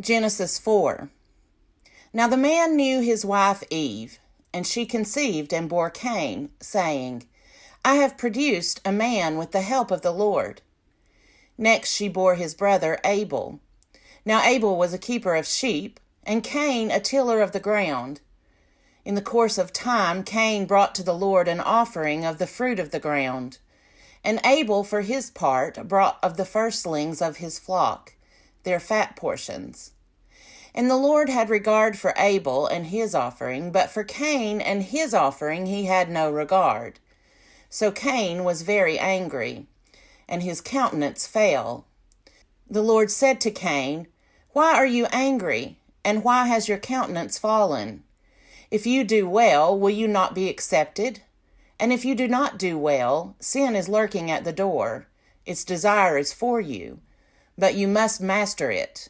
Genesis 4. Now the man knew his wife Eve, and she conceived and bore Cain, saying, I have produced a man with the help of the Lord. Next she bore his brother Abel. Now Abel was a keeper of sheep, and Cain a tiller of the ground. In the course of time Cain brought to the Lord an offering of the fruit of the ground. And Abel for his part brought of the firstlings of his flock, their fat portions. And the Lord had regard for Abel and his offering, but for Cain and his offering he had no regard. So Cain was very angry, and his countenance fell. The Lord said to Cain, Why are you angry, and why has your countenance fallen? If you do well, will you not be accepted? And if you do not do well, sin is lurking at the door. Its desire is for you, but you must master it.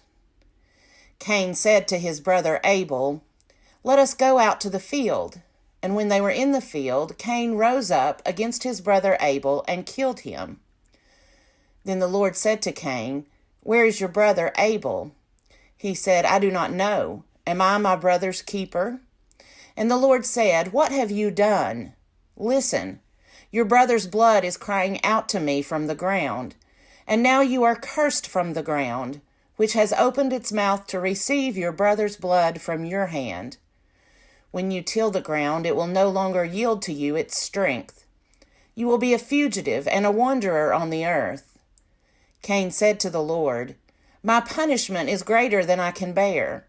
Cain said to his brother Abel, Let us go out to the field. And when they were in the field, Cain rose up against his brother Abel and killed him. Then the Lord said to Cain, Where is your brother Abel? He said, I do not know. Am I my brother's keeper? And the Lord said, What have you done? Listen, your brother's blood is crying out to me from the ground, and now you are cursed from the ground, which has opened its mouth to receive your brother's blood from your hand. When you till the ground, it will no longer yield to you its strength. You will be a fugitive and a wanderer on the earth. Cain said to the Lord, My punishment is greater than I can bear.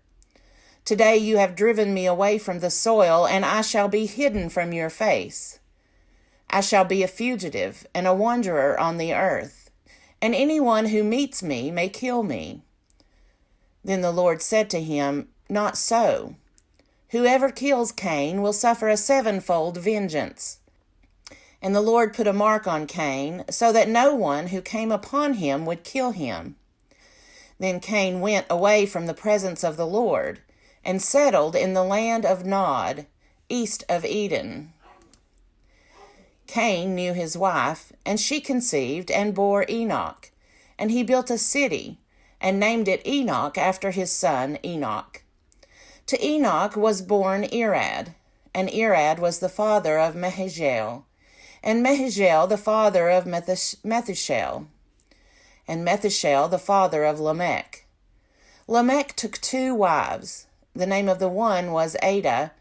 Today you have driven me away from the soil, and I shall be hidden from your face. I shall be a fugitive and a wanderer on the earth, and anyone who meets me may kill me. Then the Lord said to him, Not so. Whoever kills Cain will suffer a sevenfold vengeance. And the Lord put a mark on Cain, so that no one who came upon him would kill him. Then Cain went away from the presence of the Lord, and settled in the land of Nod, east of Eden. Cain knew his wife, and she conceived and bore Enoch. And he built a city, and named it Enoch after his son Enoch. To Enoch was born Irad, and Irad was the father of Mehujael, and Mehujael the father of Methushael, and Methushael the father of Lamech. Lamech took 2 wives. The name of the one was Adah,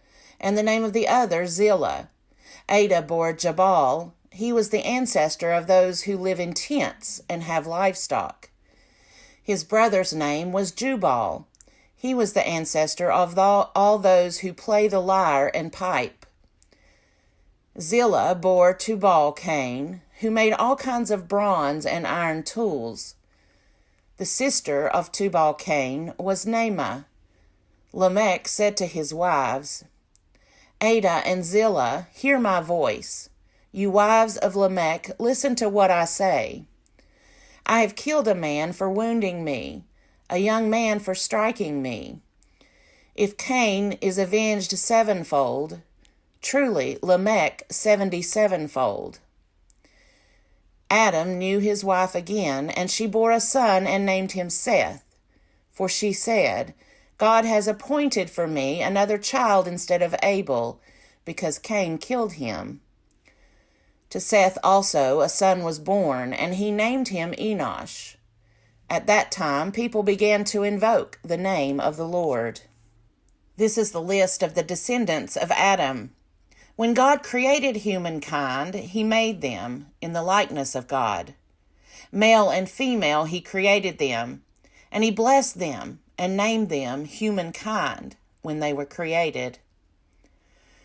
and the name of the other Zillah. Adah bore Jabal. He was the ancestor of those who live in tents and have livestock. His brother's name was Jubal. He was the ancestor of all those who play the lyre and pipe. Zillah bore Tubal-Cain, who made all kinds of bronze and iron tools. The sister of Tubal-Cain was Naamah. Lamech said to his wives, Adah and Zillah, hear my voice. You wives of Lamech, listen to what I say. I have killed a man for wounding me, a young man for striking me. If Cain is avenged 7-fold, truly Lamech 77-fold. Adam knew his wife again, and she bore a son and named him Seth. For she said, God has appointed for me another child instead of Abel, because Cain killed him. To Seth also a son was born, and he named him Enosh. At that time people began to invoke the name of the Lord. This is the list of the descendants of Adam. When God created humankind, he made them in the likeness of God. Male and female he created them, and he blessed them and named them humankind when they were created.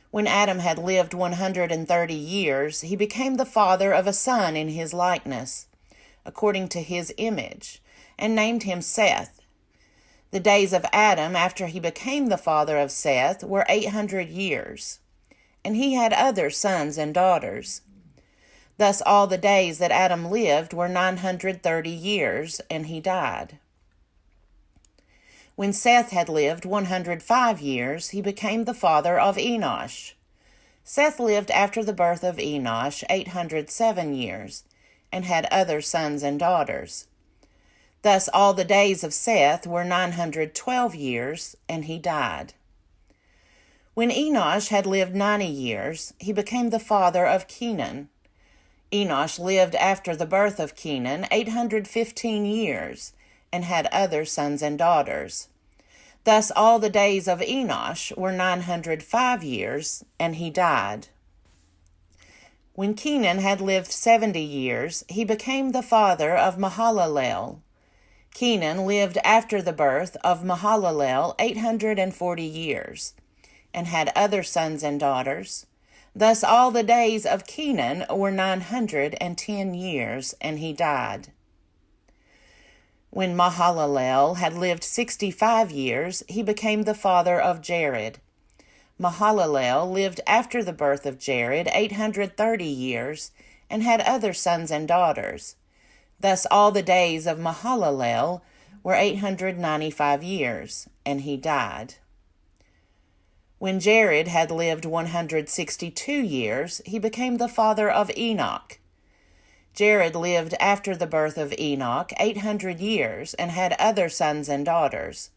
When Adam had lived 130 years, he became the father of a son in his likeness, according to his image, and named him Seth. The days of Adam after he became the father of Seth were 800 years, and he had other sons and daughters. Thus all the days that Adam lived were 930 years, and he died. When Seth had lived 105 years, he became the father of Enosh. Seth lived after the birth of Enosh 807 years, and had other sons and daughters. Thus all the days of Seth were 912 years, and he died. When Enosh had lived 90 years, he became the father of Kenan. Enosh lived after the birth of Kenan 815 years, and had other sons and daughters. Thus all the days of Enosh were 905 years, and he died. When Kenan had lived 70 years, he became the father of Mahalalel. Kenan lived after the birth of Mahalalel 840 years, and had other sons and daughters. Thus all the days of Kenan were 910 years, and he died. When Mahalalel had lived 65 years, he became the father of Jared. Mahalalel lived after the birth of Jared 830 years, and had other sons and daughters. Thus all the days of Mahalalel were 895 years, and he died. When Jared had lived 162 years, he became the father of Enoch. Jared lived after the birth of Enoch 800 years, and had other sons and daughters.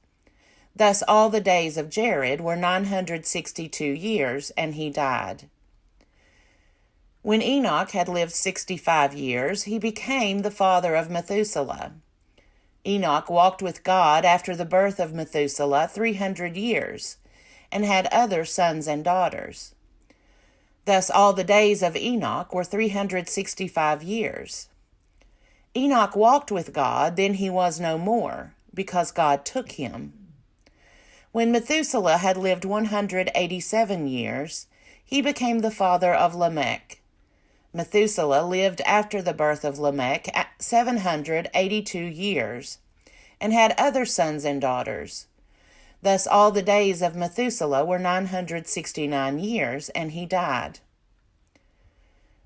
Thus all the days of Jared were 962 years, and he died. When Enoch had lived 65 years, he became the father of Methuselah. Enoch walked with God after the birth of Methuselah 300 years, and had other sons and daughters. Thus all the days of Enoch were 365 years. Enoch walked with God, then he was no more, because God took him. When Methuselah had lived 187 years, he became the father of Lamech. Methuselah lived after the birth of Lamech 782 years, and had other sons and daughters. Thus all the days of Methuselah were 969 years, and he died.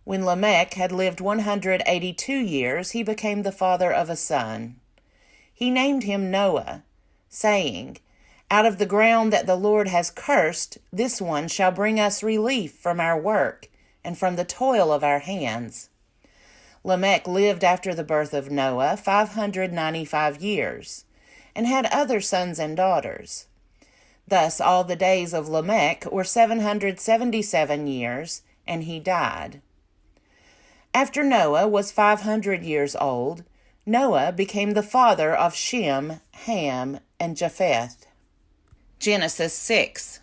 When Lamech had lived 182 years, he became the father of a son. He named him Noah, saying, "Out of the ground that the Lord has cursed, this one shall bring us relief from our work, and from the toil of our hands." Lamech lived after the birth of Noah 595 years, and had other sons and daughters. Thus all the days of Lamech were 777 years, and he died. After Noah was 500 years old, Noah became the father of Shem, Ham, and Japheth. Genesis 6.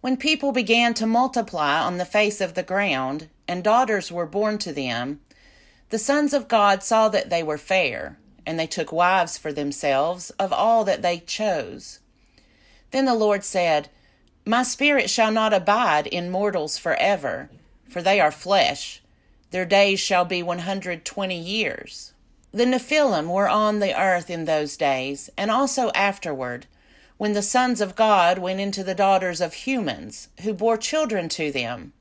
When people began to multiply on the face of the ground, and daughters were born to them, the sons of God saw that they were fair, and they took wives for themselves of all that they chose. Then the Lord said, "My spirit shall not abide in mortals forever, for they are flesh. Their days shall be 120 years. The Nephilim were on the earth in those days, and also afterward, when the sons of God went into the daughters of humans, who bore children to them.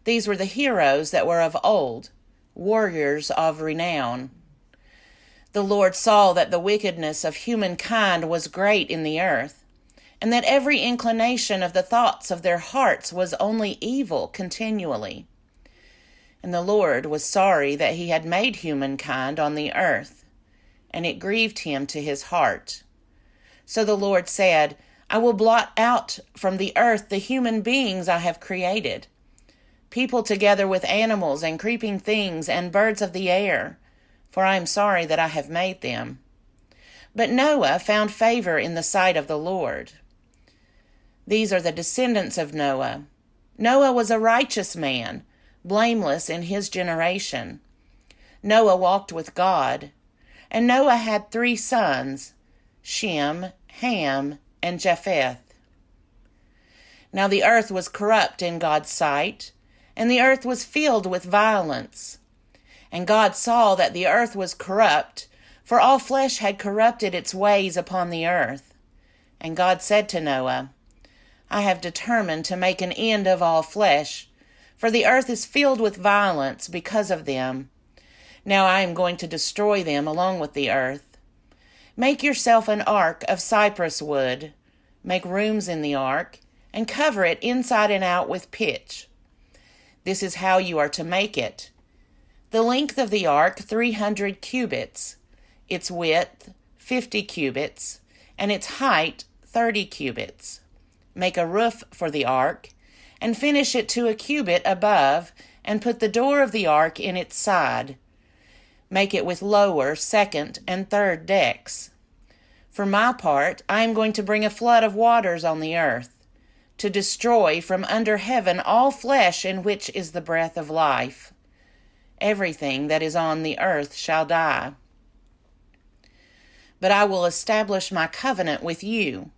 These were the heroes that were of old, warriors of renown. The Lord saw that the wickedness of humankind was great in the earth, and that every inclination of the thoughts of their hearts was only evil continually. And the Lord was sorry that he had made humankind on the earth, and it grieved him to his heart. So the Lord said, I will blot out from the earth the human beings I have created, people together with animals and creeping things and birds of the air, for I am sorry that I have made them. But Noah found favor in the sight of the Lord. These are the descendants of Noah. Noah was a righteous man, blameless in his generation. Noah walked with God, and Noah had 3 sons, Shem, Ham, and Japheth. Now the earth was corrupt in God's sight, and the earth was filled with violence. And God saw that the earth was corrupt, for all flesh had corrupted its ways upon the earth. And God said to Noah, I have determined to make an end of all flesh, for the earth is filled with violence because of them. Now I am going to destroy them along with the earth. Make yourself an ark of cypress wood. Make rooms in the ark, and cover it inside and out with pitch. This is how you are to make it. The length of the ark 300 cubits. its width 50 cubits, and its height 30 cubits. Make a roof for the ark, and finish it to a cubit above, and put the door of the ark in its side. Make it with lower, second, and third decks. For my part, I am going to bring a flood of waters on the earth, to destroy from under heaven all flesh in which is the breath of life. Everything that is on the earth shall die. But I will establish my covenant with you,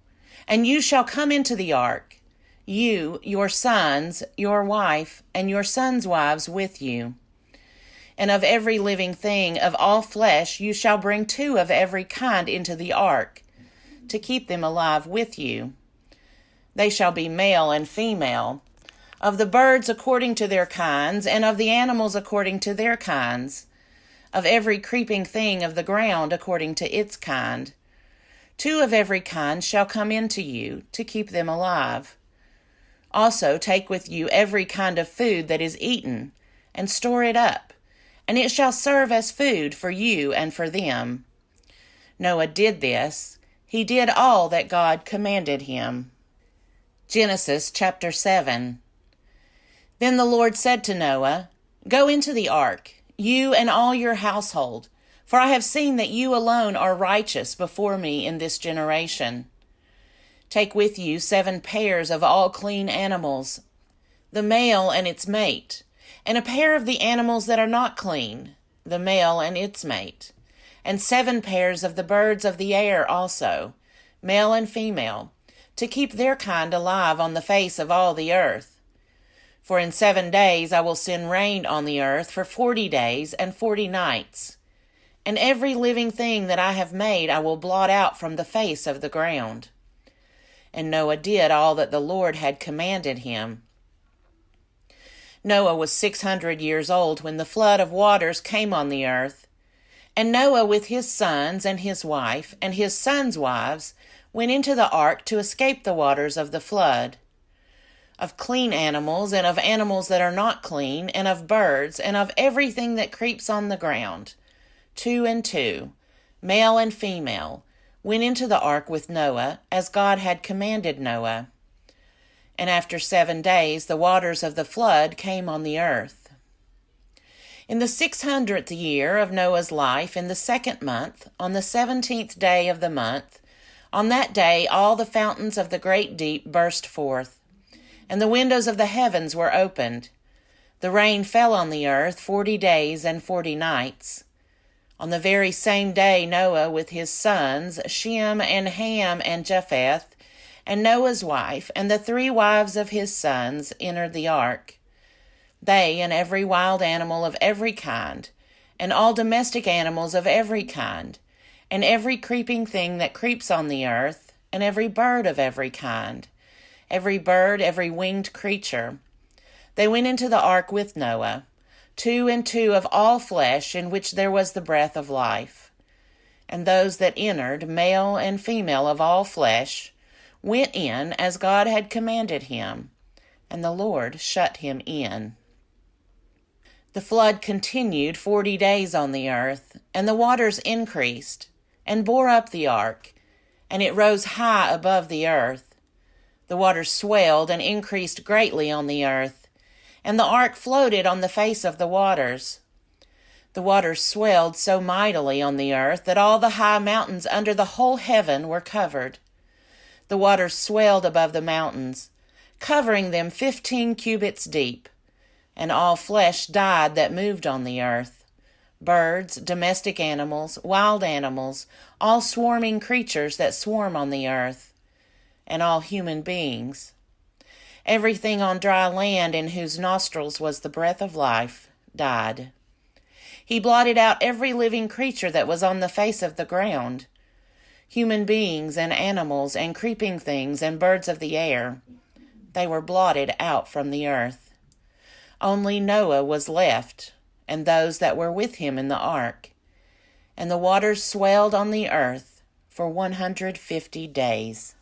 and you shall come into the ark, you, your sons, your wife, and your sons' wives with you. And of every living thing of all flesh you shall bring 2 of every kind into the ark, to keep them alive with you. They shall be male and female, of the birds according to their kinds, and of the animals according to their kinds, of every creeping thing of the ground according to its kind. 2 of every kind shall come into you, to keep them alive. Also take with you every kind of food that is eaten, and store it up, and it shall serve as food for you and for them. Noah did this. He did all that God commanded him. Genesis chapter 7. Then the Lord said to Noah, Go into the ark, you and all your household, for I have seen that you alone are righteous before me in this generation. Take with you 7 pairs of all clean animals, the male and its mate, and a pair of the animals that are not clean, the male and its mate, and 7 pairs of the birds of the air also, male and female, to keep their kind alive on the face of all the earth. For in 7 days I will send rain on the earth for 40 days and 40 nights, and every living thing that I have made I will blot out from the face of the ground. And Noah did all that the Lord had commanded him. Noah was 600 years old when the flood of waters came on the earth. And Noah with his sons and his wife and his sons' wives went into the ark to escape the waters of the flood. Of clean animals and of animals that are not clean, and of birds and of everything that creeps on the ground, 2 and 2, male and female, went into the ark with Noah, as God had commanded Noah. And after 7 days the waters of the flood came on the earth. In the 600th year of Noah's life, in the 2nd month, on the 17th day of the month, on that day all the fountains of the great deep burst forth, and the windows of the heavens were opened. The rain fell on the earth 40 days and 40 nights. On the very same day Noah with his sons, Shem and Ham and Japheth, and Noah's wife, and the 3 wives of his sons, entered the ark. They and every wild animal of every kind, and all domestic animals of every kind, and every creeping thing that creeps on the earth, and every bird of every kind, every bird, every winged creature. They went into the ark with Noah, 2 and 2 of all flesh in which there was the breath of life. And those that entered, male and female of all flesh, went in as God had commanded him, and the Lord shut him in. The flood continued 40 days on the earth, and the waters increased, and bore up the ark, and it rose high above the earth. The waters swelled and increased greatly on the earth, and the ark floated on the face of the waters. The waters swelled so mightily on the earth that all the high mountains under the whole heaven were covered. The waters swelled above the mountains, covering them 15 cubits deep, and all flesh died that moved on the earth, birds, domestic animals, wild animals, all swarming creatures that swarm on the earth, and all human beings. Everything on dry land in whose nostrils was the breath of life died. He blotted out every living creature that was on the face of the ground, human beings and animals and creeping things and birds of the air. They were blotted out from the earth. Only Noah was left, and those that were with him in the ark. And the waters swelled on the earth for 150 days.